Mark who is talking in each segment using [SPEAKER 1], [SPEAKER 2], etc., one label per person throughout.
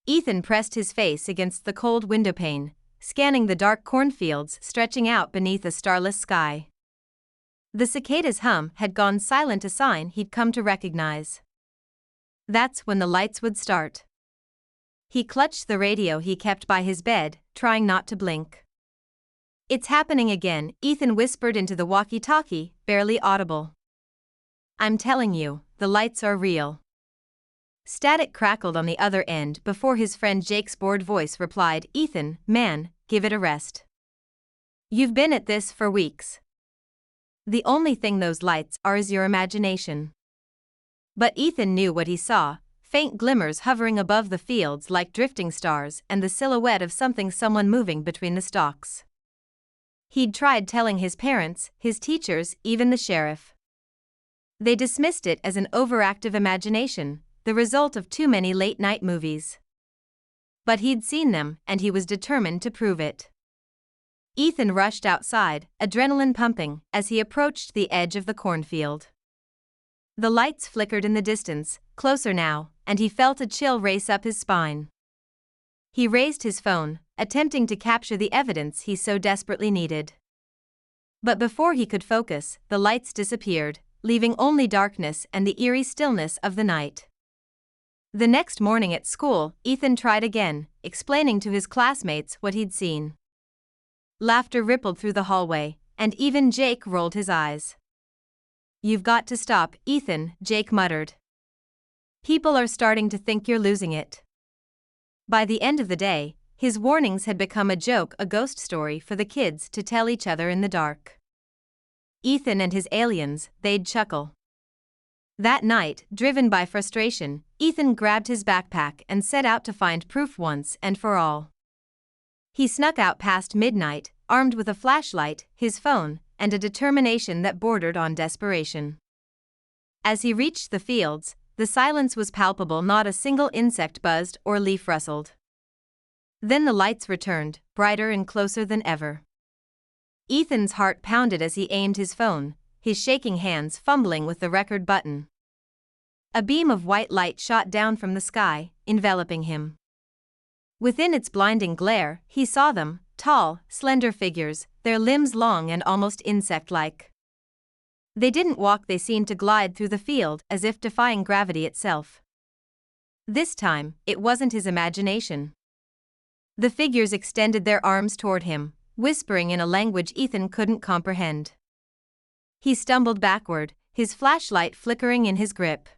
[SPEAKER 1] Ethan pressed his face against the cold windowpane, scanning the dark cornfields stretching out beneath a starless sky. The cicada's hum had gone silent, a sign he'd come to recognize. That's when the lights would start. He clutched the radio he kept by his bed, trying not to blink. "It's happening again," Ethan whispered into the walkie-talkie, barely audible. "I'm telling you, the lights are real." Static crackled on the other end before his friend Jake's bored voice replied, "Ethan, man, give it a rest. You've been at this for weeks. The only thing those lights are is your imagination." But Ethan knew what he saw: faint glimmers hovering above the fields like drifting stars and the silhouette of someone moving between the stalks. He'd tried telling his parents, his teachers, even the sheriff. They dismissed it as an overactive imagination, the result of too many late-night movies. But he'd seen them, and he was determined to prove it. Ethan rushed outside, adrenaline pumping, as he approached the edge of the cornfield. The lights flickered in the distance, closer now, and he felt a chill race up his spine. He raised his phone, attempting to capture the evidence he so desperately needed. But before he could focus, the lights disappeared, leaving only darkness and the eerie stillness of the night. The next morning at school, Ethan tried again, explaining to his classmates what he'd seen. Laughter rippled through the hallway, and even Jake rolled his eyes. "You've got to stop, Ethan," Jake muttered. "People are starting to think you're losing it." By the end of the day, his warnings had become a joke, a ghost story for the kids to tell each other in the dark. Ethan and his aliens, they'd chuckle. That night, driven by frustration, Ethan grabbed his backpack and set out to find proof once and for all. He snuck out past midnight, armed with a flashlight, his phone, and a determination that bordered on desperation. As he reached the fields, the silence was palpable, not a single insect buzzed or leaf rustled. Then the lights returned, brighter and closer than ever. Ethan's heart pounded as he aimed his phone, his shaking hands fumbling with the record button. A beam of white light shot down from the sky, enveloping him. Within its blinding glare, he saw them, tall, slender figures, their limbs long and almost insect-like. They didn't walk, they seemed to glide through the field as if defying gravity itself. This time, it wasn't his imagination. The figures extended their arms toward him, whispering in a language Ethan couldn't comprehend. He stumbled backward, his flashlight flickering in his grip.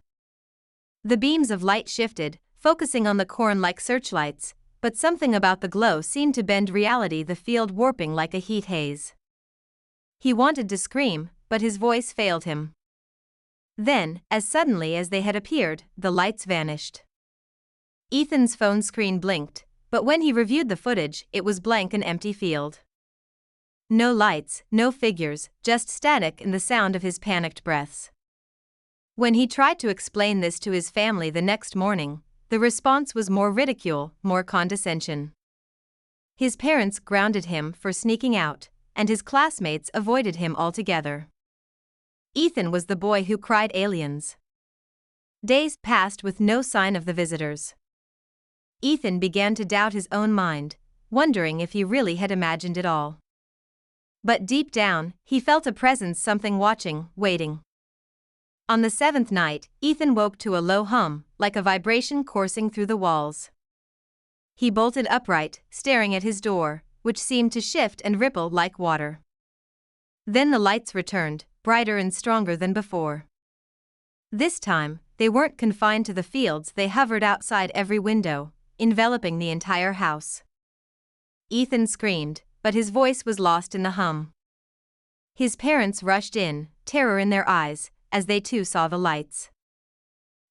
[SPEAKER 1] The beams of light shifted, focusing on the corn like searchlights, but something about the glow seemed to bend reality, the field warping like a heat haze. He wanted to scream, but his voice failed him. Then, as suddenly as they had appeared, the lights vanished. Ethan's phone screen blinked, but when he reviewed the footage, it was blank, an empty field. No lights, no figures, just static and the sound of his panicked breaths. When he tried to explain this to his family the next morning, the response was more ridicule, more condescension. His parents grounded him for sneaking out, and his classmates avoided him altogether. Ethan was the boy who cried aliens. Days passed with no sign of the visitors. Ethan began to doubt his own mind, wondering if he really had imagined it all. But deep down, he felt a presence, something watching, waiting. On the seventh night, Ethan woke to a low hum, like a vibration coursing through the walls. He bolted upright, staring at his door, which seemed to shift and ripple like water. Then the lights returned, brighter and stronger than before. This time, they weren't confined to the fields, they hovered outside every window, enveloping the entire house. Ethan screamed, but his voice was lost in the hum. His parents rushed in, terror in their eyes, as they too saw the lights.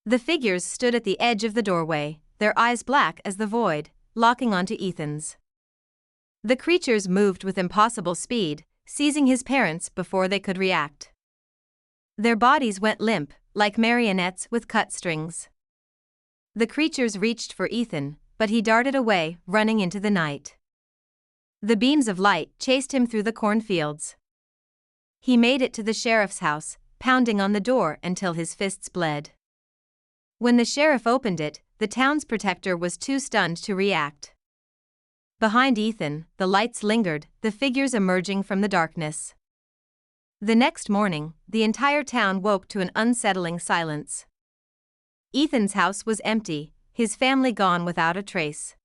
[SPEAKER 1] The figures stood at the edge of the doorway, their eyes black as the void, locking onto Ethan's. The creatures moved with impossible speed, seizing his parents before they could react. Their bodies went limp, like marionettes with cut strings. The creatures reached for Ethan, but he darted away, running into the night. The beams of light chased him through the cornfields. He made it to the sheriff's house, pounding on the door until his fists bled. When the sheriff opened it, the town's protector was too stunned to react. Behind Ethan, the lights lingered, the figures emerging from the darkness. The next morning, the entire town woke to an unsettling silence. Ethan's house was empty, his family gone without a trace.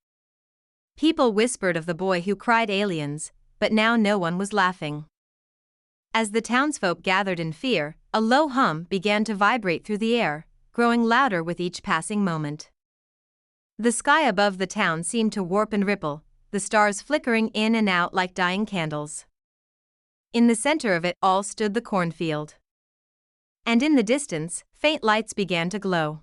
[SPEAKER 1] People whispered of the boy who cried aliens, but now no one was laughing. As the townsfolk gathered in fear, a low hum began to vibrate through the air, growing louder with each passing moment. The sky above the town seemed to warp and ripple, the stars flickering in and out like dying candles. In the center of it all stood the cornfield. And in the distance, faint lights began to glow.